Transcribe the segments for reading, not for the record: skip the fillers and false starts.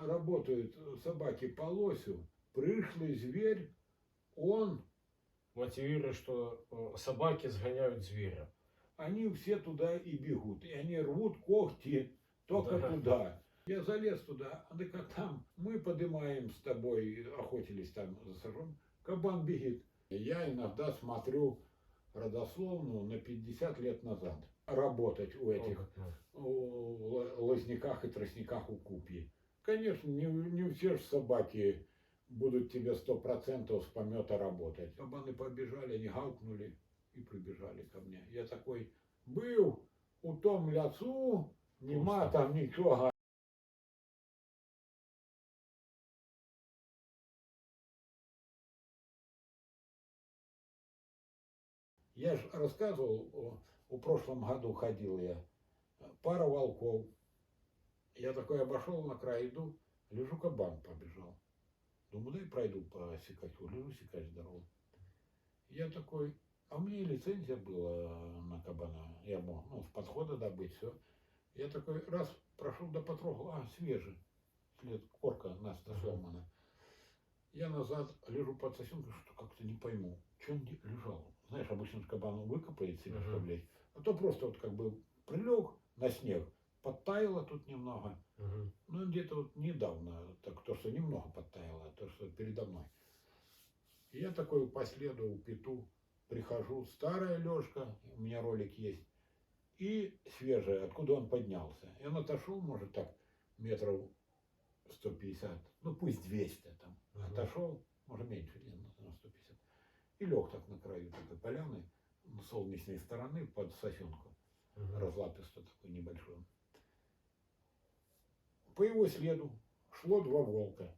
работают собаки по лосю, пришлый зверь, он... Мотивирует, что собаки сгоняют зверя. Они все туда и бегут. И они рвут когти только туда. Я залез туда, а так там мы поднимаем с тобой, охотились там за сажом, кабан бегит. Я иногда смотрю родословную на 50 лет назад. Работать у этих лозняках и тростниках у купьи. Конечно, не все же собаки будут тебе 100% с помета работать. Кабаны побежали, они гаукнули и прибежали ко мне. Я такой был у том ляцу, нема там ничего. Я же рассказывал, в прошлом году ходил я, пара волков. Я такой обошел на край, иду, лежу, кабан побежал. Думаю, дай пройду по Сикачу, лежу, Сикач здоровый. Я такой, а у меня лицензия была на кабана, я мог, с подхода добыть, все. Я такой раз прошел, да потрогал, свежий, след, корка наста сломана. Я назад лежу под сосенкой, что как-то не пойму, что он лежал. Знаешь, обычно кабан выкопает себе, чтобы лечь. А то просто вот как бы прилег на снег, подтаяло тут немного. Ну, где-то вот недавно, так то, что немного подтаяло, а то, что передо мной. И я такой по следу пету, прихожу, старая лёжка, у меня ролик есть, и свежая, откуда он поднялся. И он отошел, может, так, метров 150, ну пусть 200 там. Отошел, может меньше, на 150. И лег так на краю такой поляны, с солнечной стороны, под сосенку. Разлаписто такой небольшой. По его следу шло два волка.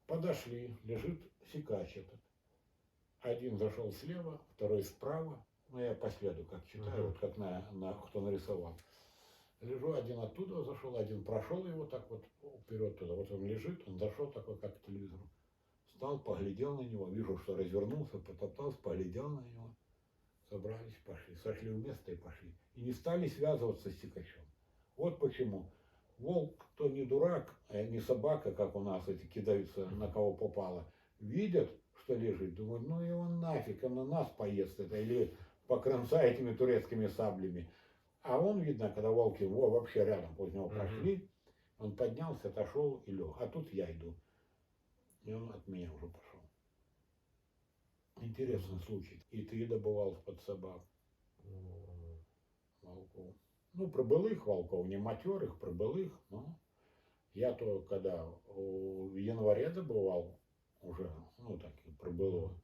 Подошли, лежит Сикач этот. Один зашел слева, второй справа. Ну, я по следу как читаю, вот как кто нарисовал. Лежу, один оттуда зашел, один прошел его так вот вперед туда. Вот он лежит, он зашел такой, как к телевизору. Встал, поглядел на него, вижу, что развернулся, потоптался, поглядел на него. Собрались, пошли, сошли в место и пошли. И не стали связываться с Сикачем. Вот почему. Волк, то не дурак, не собака, как у нас эти кидаются на кого попало. Видят, что лежит, думают, ну его нафиг, он на нас поест это, или покромсает этими турецкими саблями. А он, видно, когда волки вообще рядом после него прошли, он поднялся, отошел и лег. А тут я иду. И он от меня уже пошел. Интересный случай. И ты добывал под собак волков. Ну, прибылых волков, не матерых, прибылых. Но я то, когда в январе добывал уже, ну, так, прибыло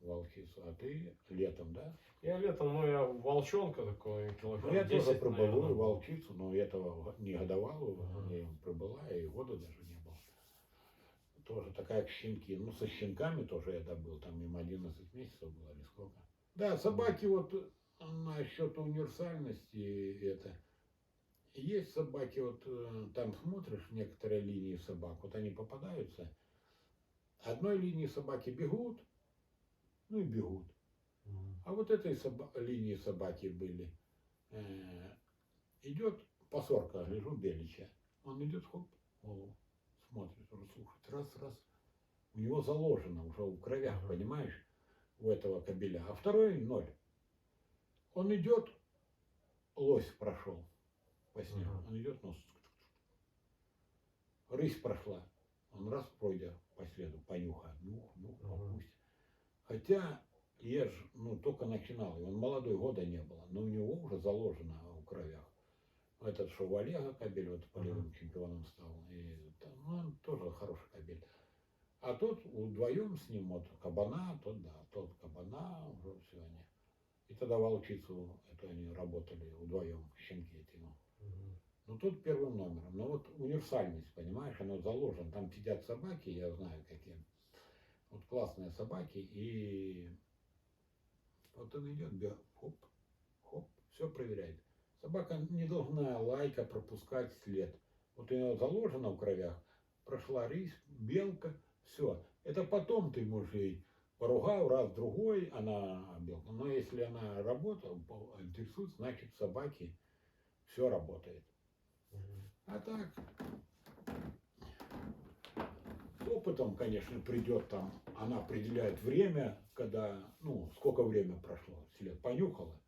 волчицу, а ты летом, да? Я летом, я волчонка такой, килограмм. Ну, я 10, тоже прибылую наверное. волчицу, но этого не годовалую, не прибыла, и года даже не было. Тоже такая, как щенки. Ну, со щенками тоже я добыл, там им 11 месяцев было или сколько. Да, собаки вот насчет универсальности это. Есть собаки, вот там смотришь некоторые линии собак, вот они попадаются. Одной линии собаки бегут, ну и бегут. А вот этой линии собаки были. Идет пасорка, гляжу, беличья. Он идет, хоп, голову смотрит, уже слушает, раз. У него заложено уже в кровях, понимаешь, у этого кобеля. А второй ноль. Он идет, лось прошел по снегу. Он идет, нос. Рысь прошла. Он раз пройдя по следу, понюхает, попусть. Хотя я же, только начинал, и он молодой, года не было, но у него уже заложено в кровях. Этот, что в Олега кобель, вот полевым чемпионом стал, и, он тоже хороший кобель. А тот вдвоем с ним, вот кабана, тот кабана, уже все они. И тогда волчицу, это они работали вдвоем, щенки эти. Ну тут первым номером. Но вот универсальность, понимаешь, она заложена. Там сидят собаки, я знаю какие. Вот классные собаки, и вот он идет, хоп, все проверяет. Собака не должна лайка пропускать след. Вот у нее заложено в кровях, прошла рысь, белка, все. Это потом ты можешь ей поругал раз, другой, она белка. Но если она работала, интересует, значит собаки все работает. А так, опытом, конечно, придет там, она определяет время, когда, ну, сколько время прошло, след понюхала,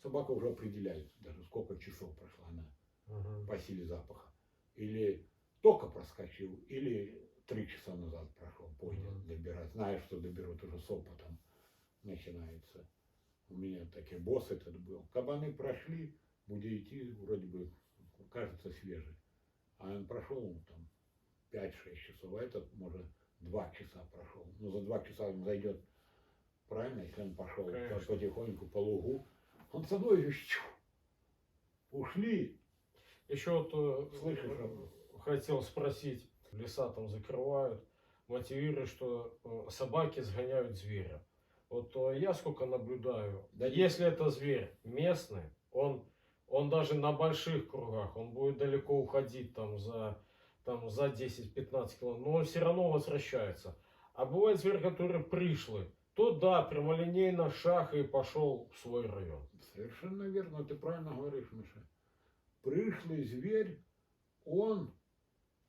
собака уже определяет даже, сколько часов прошло она Мгм. по силе запаха. Или только проскочил, или 3 часа назад прошел, пойдет Мгм. добирать, зная, что доберут уже с опытом начинается. У меня такие босс этот был. Кабаны прошли, будет идти, вроде бы, кажется, свежий. А он прошел ну, там 5-6 часов, а этот, может, 2 часа прошел. Ну, за 2 часа он зайдет, правильно, если он пошел Конечно. потихоньку по лугу. Он со мной же ушли. Еще вот Слышишь, хотел спросить, леса там закрывают, мотивируя, что собаки сгоняют зверя. Вот я сколько наблюдаю, Да если это зверь местный, он даже на больших кругах, он будет далеко уходить там за 10-15 километров, но он все равно возвращается. А бывает зверь, который пришлый, то да, прямолинейно шаг и пошел в свой район. Совершенно верно, ты правильно говоришь, Миша. Пришлый зверь, он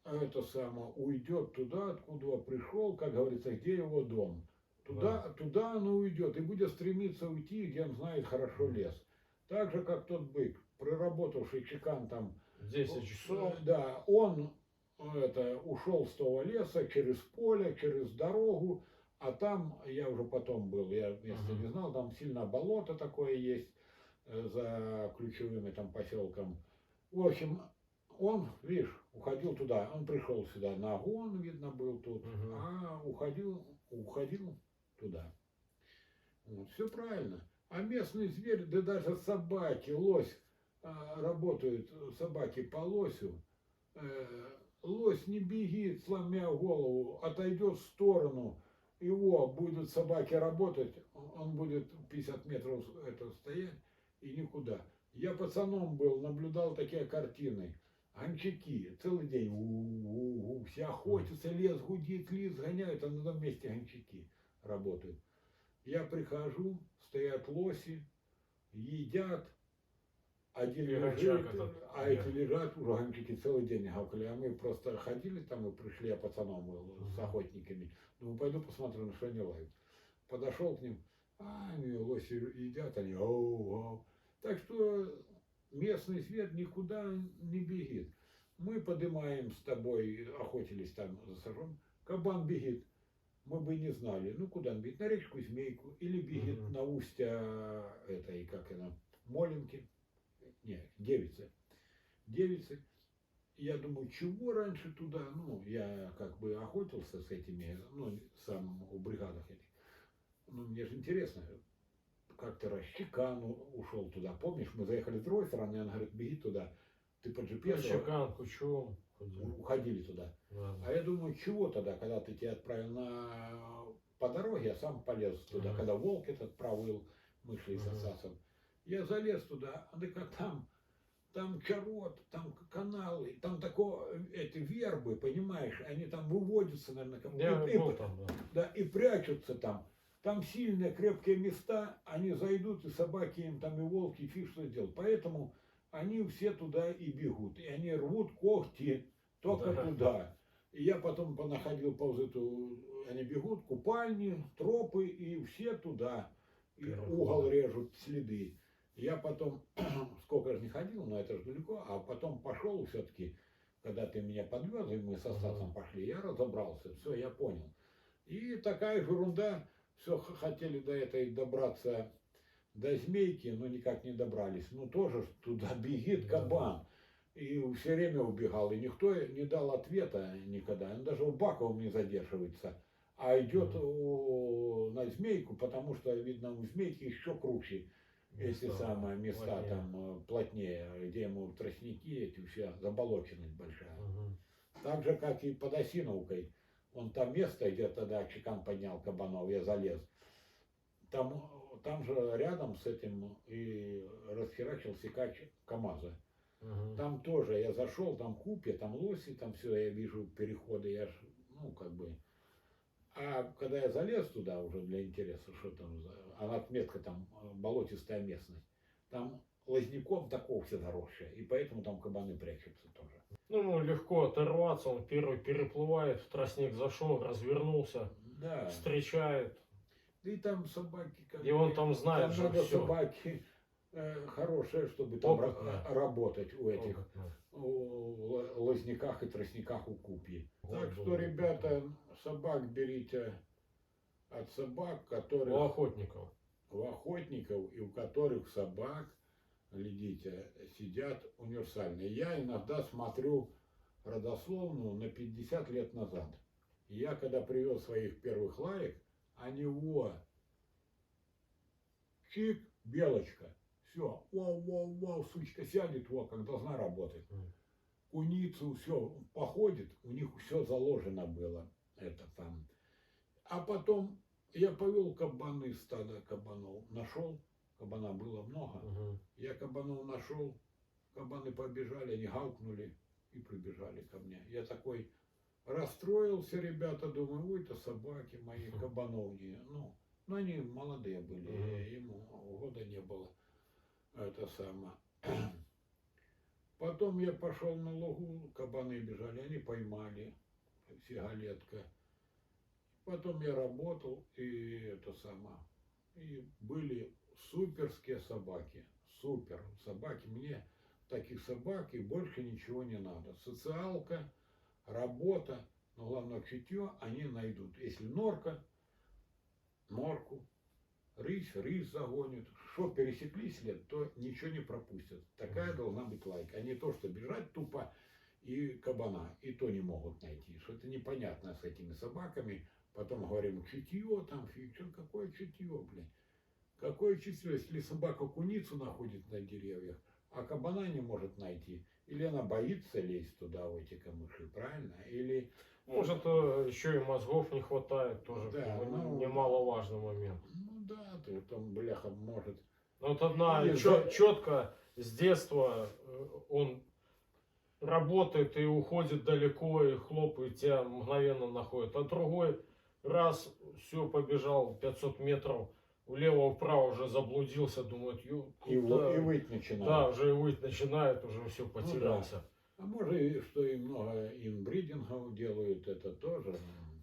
это самое, уйдет туда, откуда пришел, как говорится, где его дом. Туда он уйдет и будет стремиться уйти, где он знает хорошо лес. Так же, как тот бык, проработавший чекан там 10 часов. Да, он ушел с того леса через поле, через дорогу, а там я уже потом был, я места не знал, там сильно болото такое есть за ключевыми там поселком. В общем, он, видишь, уходил туда, он пришел сюда, нагон, видно, был тут, а уходил туда. Вот, все правильно. А местный зверь, да даже собаки, лось, работают собаки по лосю, лось не бегит, сломя голову, отойдет в сторону, его будут собаки работать, он будет 50 метров это стоять и никуда. Я пацаном был, наблюдал такие картины. Гончаки целый день все охотятся, лес гудит, лис гоняют, а на одном месте гончаки работают. Я прихожу, стоят лоси, едят, один И лежит, гончак этот, а эти лежат, уже гончаки целый день гавкали. А мы просто ходили там и пришли, я пацаном был с охотниками. Думаю, пойду посмотрю, на что они лают. Подошел к ним, они лоси едят, они оу. Так что местный свет никуда не бегит. Мы поднимаем с тобой, охотились там за сажом, кабан бегит. Мы бы не знали, ну куда он бегит, на речку Змейку, или бегет на устье этой, как она, Молинки, не, Девицы. Я думаю, чего раньше туда, ну, я как бы охотился с этими, ну, сам у бригадах этих. Ну, мне же интересно, как-то раз Чекан ушел туда. Помнишь, мы заехали с другой стороны, он говорит, беги туда. Ты по GPS Чекан, Кучум. уходили туда. Ладно. А я думаю, чего тогда, когда ты тебя отправил по дороге, я сам полез туда, когда волк этот провыл, мы шли с Асасом. Я залез туда, а так там чарот, там каналы, там такое, эти вербы, понимаешь, они там выводятся, наверное, Я был там, да. да, и прячутся там. Там сильные, крепкие места, они зайдут, и собаки им там, и волки, фиг что сделать. Поэтому они все туда и бегут. И они рвут когти только туда. И я потом понаходил они бегут, купальни, тропы, и все туда. И угол режут, следы. Я потом, сколько же не ходил, но это же далеко, а потом пошел все-таки, когда ты меня подвез, и мы со Стасом пошли, я разобрался, все, я понял. И такая же ерунда, все хотели до этой добраться до Змейки, но никак не добрались. Ну тоже туда бегит кабан. И все время убегал, и никто не дал ответа никогда. Он даже у Бакова не задерживается, а идет на Змейку, потому что, видно, у Змейки еще круче эти самые места плотнее. Там плотнее, где ему тростники эти все, заболоченность большая. Так же, как и под Осиновкой. Он там место, где тогда Чекан поднял кабанов, я залез. Там же рядом с этим и расхерачил секач КамАЗа. Там тоже я зашел, там купе, там лоси, там все, я вижу переходы, я ж, ну, как бы. А когда я залез туда уже для интереса, что там за... А отметка там болотистая местность, там лозняком такого все заросшее, и поэтому там кабаны прячутся тоже. Ну, ему легко оторваться, он первый переплывает, в тростник зашел, развернулся, Да. встречает. И там собаки, как И он бы, там знает там же надо всё. собаки хорошие, чтобы там Опытные. работать у этих Опытно. лозняках и тростниках у купи. Вот Так что, было ребята, собак берите от собак, У которых охотников. у охотников и у которых собак, глядите, сидят универсальные. Я иногда смотрю родословную на 50 лет назад. И я когда привез своих первых лаек, они чик, белочка. Все, вау, вау, вау, сучка сядет, как должна работать. Куницу, все, походит, у них все заложено было. Это там. А потом я повел кабаны, стадо кабанов, нашел, кабана было много. Угу. Я кабанов нашел, кабаны побежали, они гавкнули и прибежали ко мне. Я такой расстроился, ребята, думаю, ой, это собаки мои, кабанов не, ну они молодые были, ему года не было, это самое. Потом я пошел на лугу, кабаны бежали, они поймали, сигалетка. Потом я работал, и это самое, и были суперские собаки, супер собаки, мне таких собак и больше ничего не надо. Социалка, работа, но главное чутье они найдут. Если норка, норку, рысь загонит. Что пересекли след, то ничего не пропустят. Такая должна быть лайка. А не то, что бежать тупо и кабана. И то не могут найти. Что-то непонятно с этими собаками. Потом говорим, чутье там, фиг, какое чутье, блин. Какое чутье, если собака куницу находит на деревьях, а кабана не может найти. Или она боится лезть туда, в эти камыши, правильно? Или... Может, еще и мозгов не хватает, тоже Да, как бы ну, немаловажный момент. Ну да, ты там, бляха, может. Но вот одна Или четко с детства он работает и уходит далеко, и хлопает, тебя мгновенно находит. А другой раз, все, побежал 500 метров влево-вправо, уже заблудился, думает, и куда? выть начинает. Да, уже и выть начинает, уже все потерялся. Ну, да. А может, и что и много инбридингов делают, это тоже.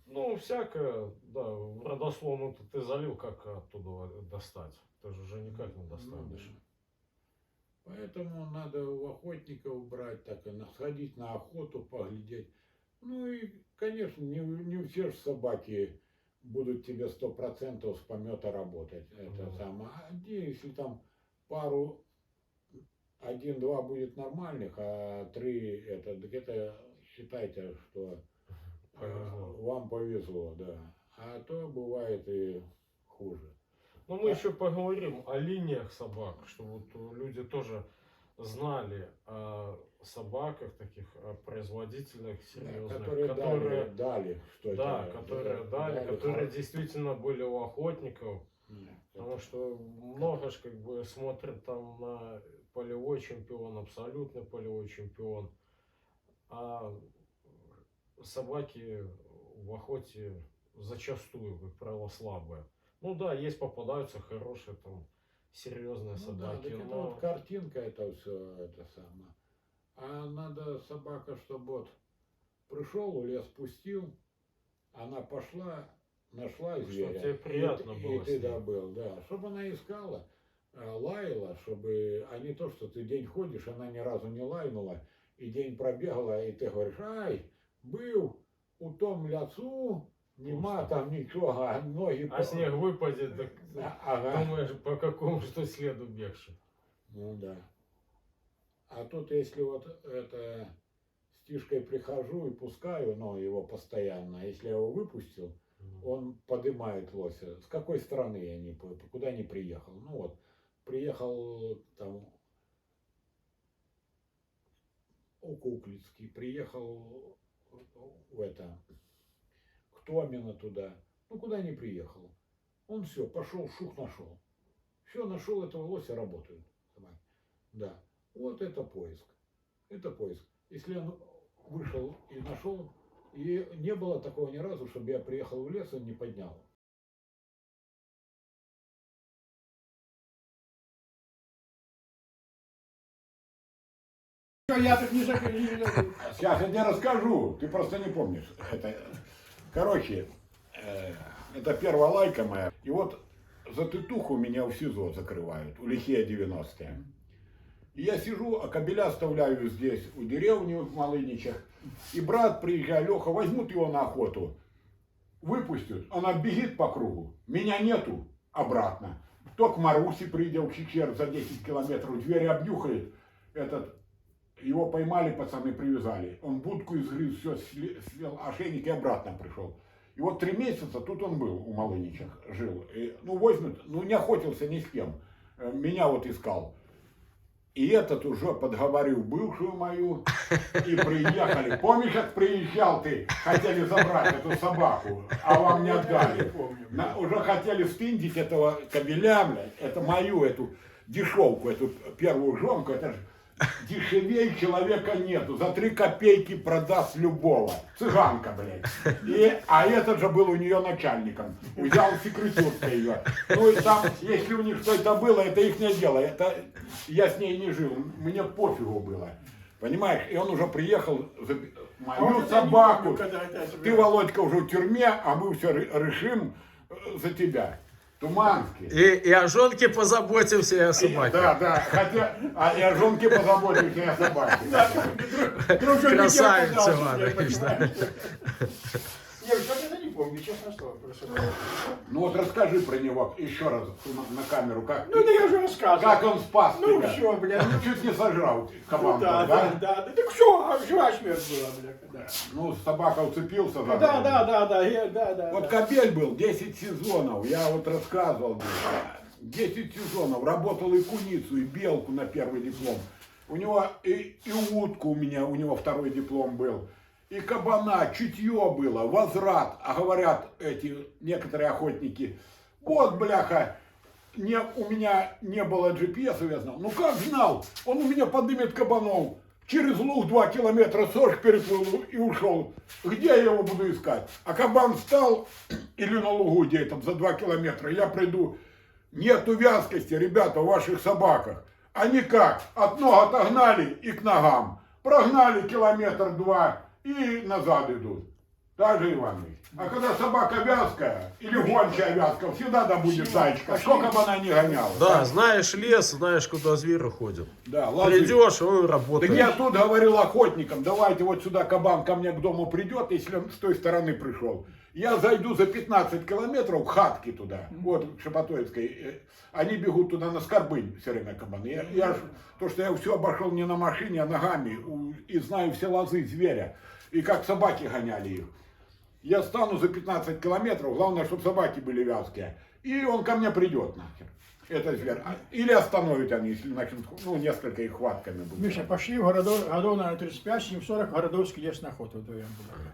Ну, всякое, да, в родословную ты залил, как оттуда достать? Ты же уже никак не достанешь. Ну, да. Поэтому надо у охотников брать, так и сходить на охоту, поглядеть. Ну и, конечно, не все же собаки будут тебе 100% с помета работать. Это самое. А если там пару, один-два будет нормальных, а три это, так это считайте, что Повезло. вам повезло, да. А то бывает и хуже. Но мы еще поговорим о линиях собак, чтобы вот люди тоже знали о собаках таких, о производительных, серьезных, которые дали что-то. да, которые дали, которые действительно были у охотников. Потому что много ж как бы смотрят там на полевой чемпион, абсолютно полевой чемпион. А собаки в охоте зачастую, как правило, слабые. Ну да, есть попадаются хорошие там серьезные собаки. Да, так это вот картинка, это все это самое. А надо собака, чтобы вот пришел, в лес пустил, она пошла, нашла зверя. Чтобы тебе приятно было и ты добыл, да. Чтобы она искала, лаяла, чтобы, а не то, что ты день ходишь, она ни разу не лайнула, и день пробегала, и ты говоришь, ай, был у том ляцу, нема там ничего, а ноги... А снег выпадет, так ага. думаешь, по какому что следу бегши. Ну да. А тут если вот это с Тишкой прихожу и пускаю, но его постоянно, если я его выпустил, он поднимает лося. С какой стороны я не куда не приехал? Ну вот, приехал там у Куклицкий, приехал в это, к Томина туда, ну куда не приехал. Он все, пошел, шух нашел. Все, нашел этого лося, работают. Да. Вот это поиск. Это поиск. Если он вышел и нашел, и не было такого ни разу, чтобы я приехал в лес и не поднял. все, я тут не закрыл. Сейчас я тебе расскажу, ты просто не помнишь. Короче, это первая лайка моя. И вот за тытуху меня в СИЗО закрывают, у лихие 90-е. И я сижу, а кабеля оставляю здесь, у деревни в Малыничах. И брат приезжает, Леха, возьмут его на охоту, выпустят, она бегит по кругу, меня нету обратно. То к Маруси придет, в Чечер за 10 километров, двери обнюхает, его поймали, пацаны привязали. Он будку изгрыз, все, съел ошейник и обратно пришел. И вот 3 месяца тут он был, у Малыничах, жил. И, возьмут, не охотился ни с кем. Меня вот искал. И этот уже подговорил бывшую мою, и приехали. Помнишь, как приезжал ты, хотели забрать эту собаку, а вам не отдали? Уже хотели стындить этого кобеля, блядь, это мою, эту дешевку, эту первую жонку, это же дешевей человека нету. За 3 копейки продаст любого. Цыганка, блядь. А этот же был у нее начальником. Взял секретарка ее. Ну и там, если у них что-то было, это их не дело. Это я с ней не жил. Мне пофигу было. Понимаешь? И он уже приехал за мою собаку. Ты, Володька, уже в тюрьме, а мы все решим за тебя. Туманский. И о жонке позаботимся и о собаке. Да. Хотя, и о жонке позаботимся и о собаке. Красавец, Иванович, да. Я что-то не помню, честно слово. Ну вот расскажи про него еще раз на камеру, как, Ну да я уже рассказывал. как он спас Ну тебя. все, бля. Чуть не сожрал кабан, Да. Так все, жива смерть была, бля. Да. Ну, собака уцепился за Да. Вот кобель был 10 сезонов, я вот рассказывал. 10 сезонов, работал и куницу, и белку на первый диплом. У него и утку у него второй диплом был. И кабана, чутье было, возврат. А говорят эти некоторые охотники, вот, бляха, у меня не было GPS, я знал. Ну как знал? Он у меня поднимет кабанов. Через луг 2 километра сошь переплыл и ушел. Где я его буду искать? А кабан встал, или на лугу где-то за 2 километра, я приду. Нету вязкости, ребята, в ваших собаках. Они как? От ног отогнали и к ногам. Прогнали километр-два и назад идут. Так же, Иванович. А когда собака вязкая или гончая вязка, всегда да будет зайчика. Сколько бы она ни гоняла. Да, знаешь лес, знаешь, куда звери ходят. Да, ладно. Придешь, он Так работает. я тут говорил охотникам, давайте вот сюда кабан ко мне к дому придет, если он с той стороны пришел. Я зайду за 15 километров к хатке туда, вот к Шепотоевской. Они бегут туда на Скорбынь все время кабаны. То, что я все обошел не на машине, а ногами. И знаю все лозы зверя. И как собаки гоняли их. Я стану за 15 километров, главное, чтобы собаки были вязкие. И он ко мне придет нахер. Это зверь. Или остановят они, если начнут, несколько их хватками будут. Миша, пошли в годов, наверное, 35-40 Городовский лес на охоту вдвоем была.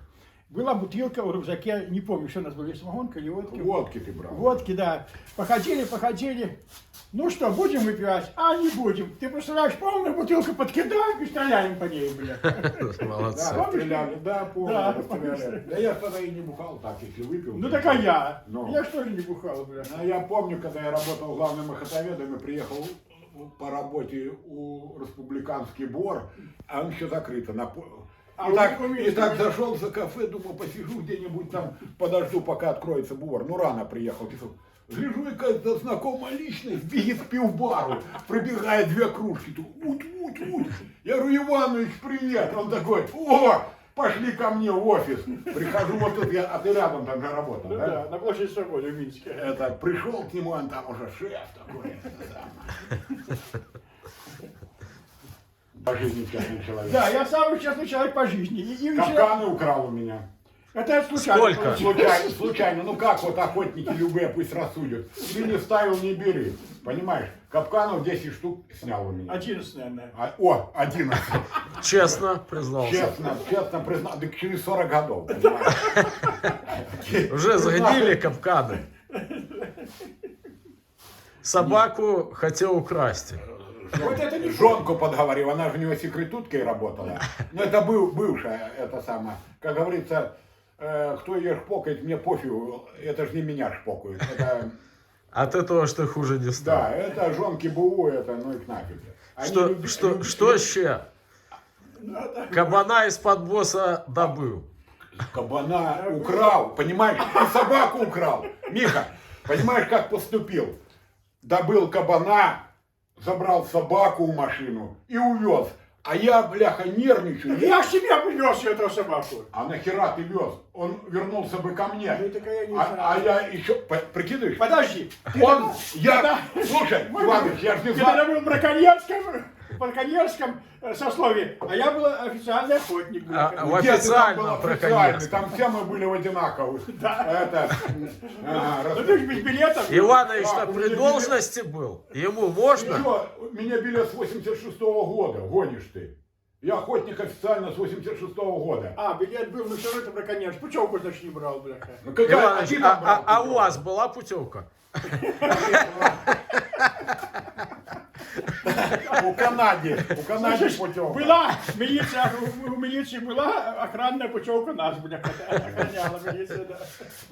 Была бутылка в рюкзаке, не помню, что у нас была, самогонка или водки. Водки ты брал. Водки, да. Походили. Ну что, будем выпивать? А, не будем. Ты представляешь, полную бутылку подкидаем и стреляем по ней, бля. Молодцы. Да, стреляли, да, помню, Да, стреляли. Да я тогда и не бухал так, если выпил. Ну так а я. Ну. Я что ли не бухал, бля. А я помню, когда я работал главным охотоведом и приехал по работе у Республиканский Бор, а он еще закрыто. И так зашел за кафе, думал, посижу где-нибудь там, подожду, пока откроется Бор. Ну, рано приехал. Гляжу, и какая-то знакомая личность бегит к пивбару, пробегает 2 кружки. Уть. Я говорю, Иванович, привет. Он такой, о, пошли ко мне в офис. Прихожу, вот тут а ты рядом там же работал, Ну да? да, на площади Свободы в Минске. Пришел к нему, он там уже шеф такой. По жизни честный человек. Да, я самый честный человек по жизни. И Капканы украл у меня. это случайно. Сколько? Случайно. Ну как вот охотники любые пусть рассудят. Ты не ставил, не бери. Понимаешь? Капканов 10 штук снял у меня. 11, наверное. 11. Честно признался. Честно признал. Так через 40 годов. Понимаешь? Уже загнили капканы. Собаку хотел украсть. Вот это не Жонку подговорил, она же у него секретуткой работала. Но это бывшая, это самое. Как говорится, кто ее шпокает, мне пофигу, это же не меня шпокают. Это, От этого что хуже не да, стало. это жонки БУ, это ну и нафиг. Что ще? Кабана из-под босса добыл. Кабана украл, понимаешь? И собаку украл. Миха, понимаешь, как поступил? Добыл кабана, забрал собаку в машину и увез. А я, бляха, нервничаю. Я ж тебя привез эту собаку. А нахера ты вез? Он вернулся бы ко мне. Ну, так я не А знаю. я еще... Прикидываешь? Подожди. Он... Я... Да. Слушай, Иваныч, я ж не Ты знаю... тогда был в браконьерском сословии, а я был официальный охотник. В Где ты там был официальном официальный? браконьерском. Там все мы были в одинаковых. Это... Ну ты ж без билетов. Иванович А, при уже должности был. Ему можно? Что, меня билет с 86-го года, гонишь ты. Я охотник официально с 86-го года. А, билет был, ну все равно это браконьер. Пучевку, значит, не брал, бляха. Ну, какая, Иванович, ты там брал а у путевку? вас была путевка? У Канаде Слышишь, путевка. была милиция, у милиции была охранная путевка нас, бляха. Охраняла милиция, да.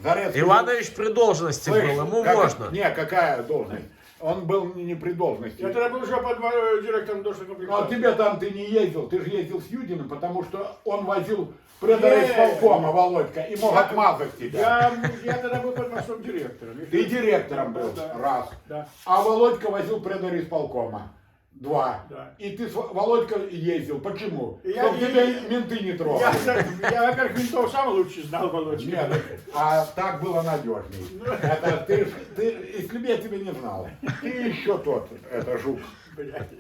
Зарецкий Иванович при должности Слышь, был, ему как- можно. Не, какая должность? Он был не при должности. Я тогда был уже под директором дошли Ну, а комплекта. тебе там ты не ездил, ты же ездил с Юдиным, потому что он возил предора исполкома, Володька, и мог отмазать тебя. Я тогда был под мостом директором. Ты директором был, Да. раз. Да. А Володька возил предора исполкома, два. Да. И ты с Володька ездил. Почему? Я Чтобы не- тебя менты не трогали. Я, во-первых, ментов сам лучше знал, Володя. Нет, а так было надежней. Это ты, если бы я тебя не знал, ты еще тот, это жук. Блядь.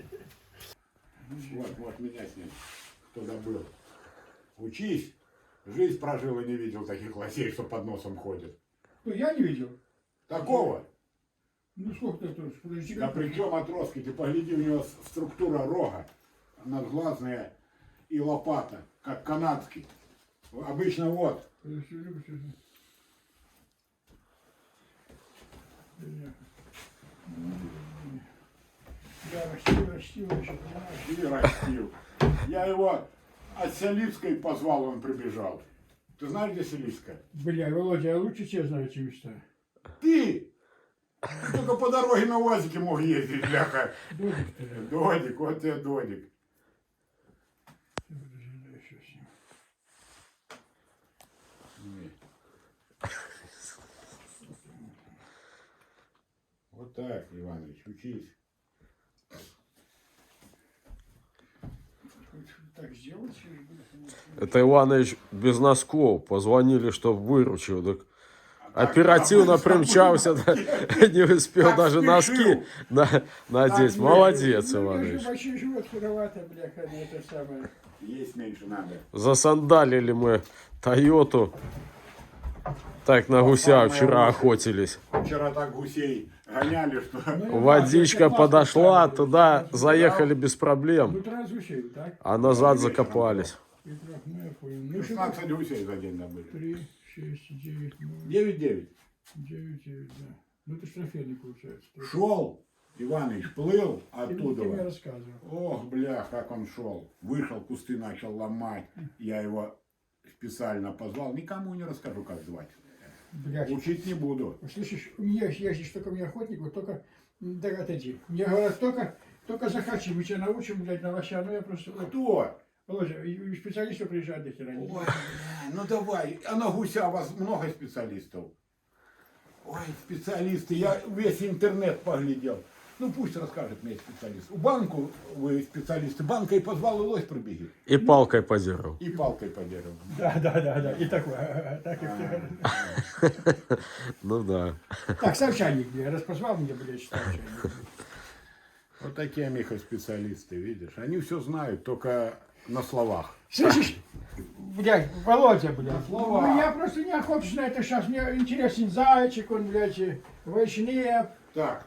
Вот меня с ним кто добыл. Учись. Жизнь прожил и не видел таких лосей, что под носом ходят. Ну, я не видел. Такого. Ну, сколько ты тут? Подожди, Да причем отростки, ты погляди, у него структура рога, надглазная и лопата, как канадский. Обычно вот. Я растил еще, понимаешь? И растил. Я его от Селицкой позвал, он прибежал. Ты знаешь, где Селицкая? Бля, Володя, я лучше тебя знаю эти места. Ты! Ты только по дороге на УАЗике мог ездить, бляха. Додик ты, да. Додик, вот тебе Додик. Подожди, да, еще с ним. Вот так, Иванович, учись. Так сделать? Это Иванович без носков. Позвонили, чтобы выручил. Так оперативно примчался, да, не успел Так даже спешил. носки надеть. спешил. Молодец, Ну, я Иванович. же вообще живот херовато, бляха, не это самое. Есть меньше надо. Засандалили мы Тойоту. Так на гуся вчера охотились. Вчера так гусей гоняли, что... Водичка подошла, туда заехали без Ну, проблем, трансгусей, так? а назад закопались. Петров, ну, я понял. Ну, что 16 гусей за день добыли. 3, 6, 9, 0, 9-9. 9, 9, да. Ну, это штрафетный получается. Шел, Иваныч, плыл Ты мне оттуда. рассказывал. Ох, бля, как он шел. Вышел, кусты начал ломать. Я его специально позвал. Никому не расскажу, как звать. Блядь. Учить не буду. Слышишь, у меня есть только мне охотник, вот только, да, отойди. Мне говорят, только захочи, мы тебя научим, блядь, на лося, ну я просто... Кто? Володя, и специалисты приезжают до хера. Ой, ну давай. А на гуся у вас много специалистов? Ой, специалисты. Я весь интернет поглядел. Ну пусть расскажет мне специалист. У банку вы специалисты. Банкой позвал и лось пробегит. И палкой по дереву. И палкой по дереву. Да, и такое, так и все. Ну да. Так, совчанник, я распозвал мне, блядь, совчанник. Вот такие, Миха, специалисты, видишь. Они все знают, только на словах. Слышишь, блядь, Володя, блядь, Слова. ну я просто не охочусь на это сейчас, мне интересен зайчик, он, блядь, вайшнеп. Так.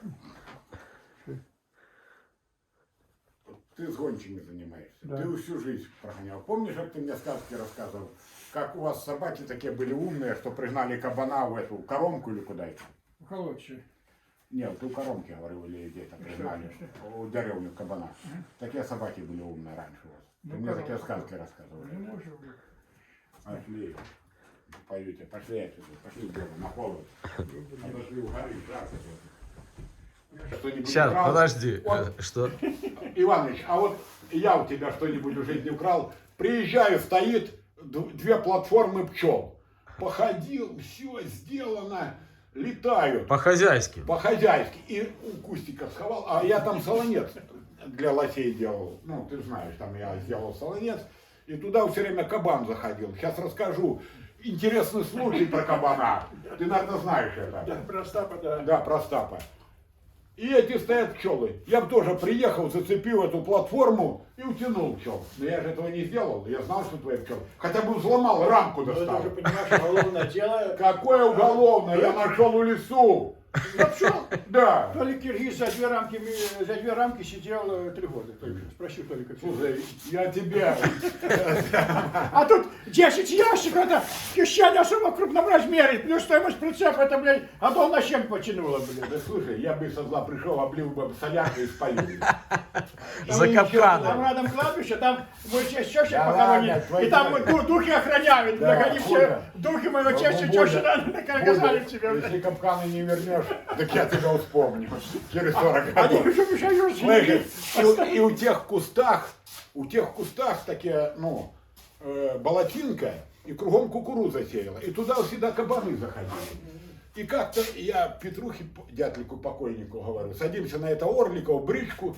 Ты с гончими занимаешься. Да. Ты всю жизнь прогонял. Помнишь, как ты мне сказки рассказывал? Как у вас собаки такие были умные, что пригнали кабана в эту коромку или куда это? Холодче. Нет, ты у коромки, говорил, или где-то пригнали. У деревню кабана. Такие собаки были умные раньше у вас. Ты Ну, мне коромка. такие сказки рассказывал. Не можешь, блядь. Пошли. Поют, пошли отсюда, пошли в гору, на холод. Пошли в горы, жарко тут. Что-нибудь Сейчас, украл? подожди. Вот. Что? Иваныч, а вот я у тебя что-нибудь в жизни украл. Приезжаю, стоит две платформы пчел. Походил, все сделано, летают. По-хозяйски. По-хозяйски. И у кустика сховал. А я там солонец для лосей делал. Ну, ты знаешь, там я сделал солонец. И туда все время кабан заходил. Сейчас расскажу интересный случай про кабана. Ты, наверное, знаешь это. Да, про Остапа, да. Да, про Остапа. И эти стоят пчелы. Я бы тоже приехал, зацепил эту платформу и утянул пчел. Но я же этого не сделал. Я знал, что твои пчелы. Хотя бы взломал, рамку Ну, это достал. уже, понимаешь, уголовное дело. Какое уголовное? Я нашел в лесу. Нашел? Да. Толик Киргиз за две рамки сидел 3 года. Спроси Толика. Слушай, я тебя... А тут 10 ящиков, это кишень особо в крупном размере, плюс стоимость прицепа, это, блядь, а то на чем потянуло, блядь. Да слушай, я бы со зла пришел, облил бы соляркой и спалил. За Там капканы. рядом кладбище, там мой честь теща Да похоронили, ладно, твои и там дела. духи охраняют, Да, так они все, хуже. духи моего чести Будет. тещи наказали тебя, Если блядь. капканы не вернешь, так я тебя вспомню. Через 40 Они годов. уже мешают Слышишь, и у тех кустах такие, ну, болотинка, и кругом кукуруза сеяла. И туда всегда кабаны заходили. И как-то я Петрухе, дятлику покойнику, говорю, садимся на это Орликово, бричку.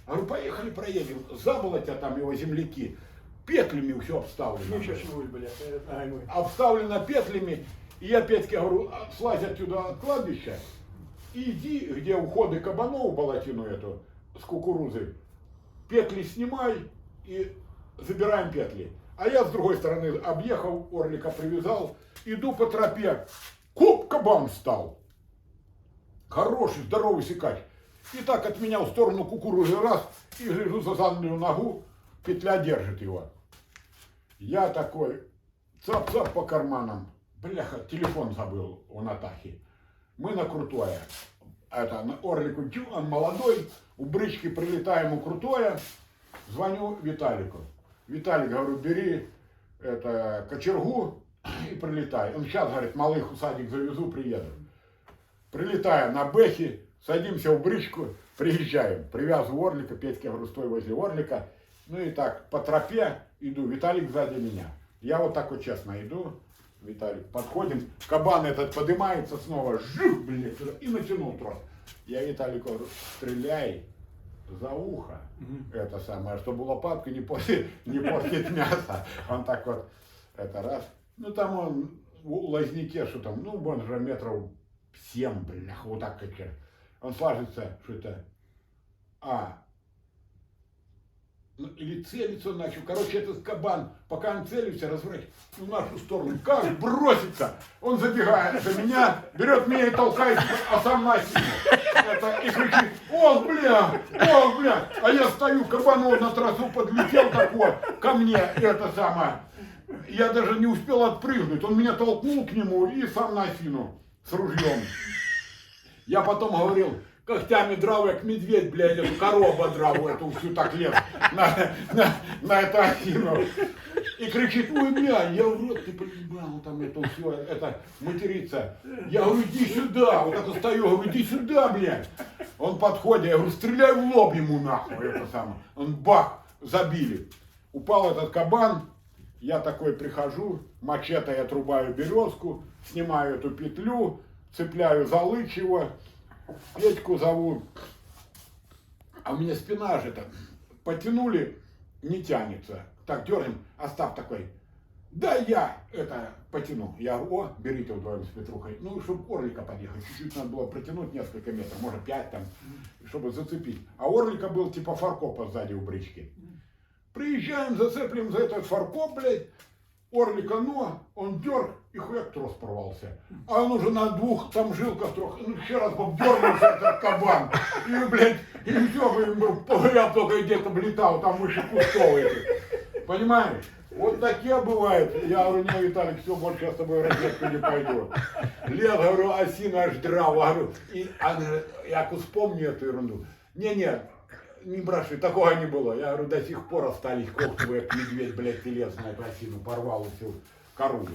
Говорю, поехали проедем. Заболотя там его земляки. Петлями все обставлено. Ничего себе, блядь, ай, мой. Обставлено петлями. И я Петьке говорю, слазь отсюда от кладбища, и иди, где уходы кабанов, болотину эту, с кукурузой, петли снимай и забираем петли. А я с другой стороны объехал, орлика привязал, иду по тропе, хоп, кабан встал. Хороший, здоровый сикач. И так от меня в сторону кукурузы раз, и гляжу за заднюю ногу, петля держит его. Я такой, цап-цап по карманам. Бляха, телефон забыл у Натахи. Мы на Крутое. Это на Орлику, он молодой, у брички прилетаем у Крутое. Звоню Виталику. Виталик, говорю, бери это, кочергу и прилетай. Он сейчас, говорит, малых в садик завезу, приеду. Прилетаем на Бэхе, садимся в бричку, приезжаем. Привязываю Орлика, Петька, говорю, стой возле Орлика. Ну и так, по тропе иду, Виталик сзади меня. Я вот так вот честно иду. Виталик, подходим, кабан этот поднимается снова, жух, блин, и натянул трос. Я Виталику говорю, стреляй за ухо, это самое, чтобы лопатка не портит мясо. Он так вот, это раз. Ну там он в лозняке, что там, ну он же метров 7, блин, вот так как. Он сложится, что это, или целиться начал. Короче, этот кабан, пока он целится, разворачивается в нашу сторону. Как бросится! Он забегает за меня, берет меня и толкает, а сам на себе. Это, и кричит, ох, бля! А я стою, кабан на трассу подлетел такой ко мне, это самое. Я даже не успел отпрыгнуть. Он меня толкнул к нему и сам на осину с ружьем. Я потом говорил, когтями драл, как медведь, блядь, эту корову драл, эту всю так лез на эту осину. И кричит, ой, бля, я говорю, ты понимал, там это все, это материться. Я говорю, иди сюда, вот это стою, говорю, иди сюда, блядь. Он подходит, я говорю, стреляй в лоб ему нахуй, это самое. Он бах, забили. Упал этот кабан, я такой прихожу, мачете я отрубаю березку, снимаю эту петлю, цепляю за лыч его. Петьку зову, а у меня спина же там, потянули, не тянется. Так, дернем, Остап такой, да я это потяну. Я говорю, о, берите вдвоем с Петрухой. Ну, чтобы Орлика подъехать, чуть-чуть надо было протянуть несколько метров, может 5 там, чтобы зацепить. А Орлика был типа фаркопа сзади у брички. Приезжаем, зацеплим за этот фаркоп, блядь, Орлика, но он дерг, и хуяк трос порвался. А он уже на 2 там жилках трох. Ну, еще раз бы дернулся этот кабан. И, блядь, и все, погорел только где-то влетал, там выше кустов этих. Понимаешь? Вот такие бывают. Я говорю, не, Виталик, все, больше я с тобой в розетку не пойду. Лет, говорю, осина аж дрова. Говорю, и я вспомню эту ерунду. Не браши, такого не было. Я говорю, до сих пор остались когтевые, как медведь, блядь, телес на эту осину, порвал всю кору.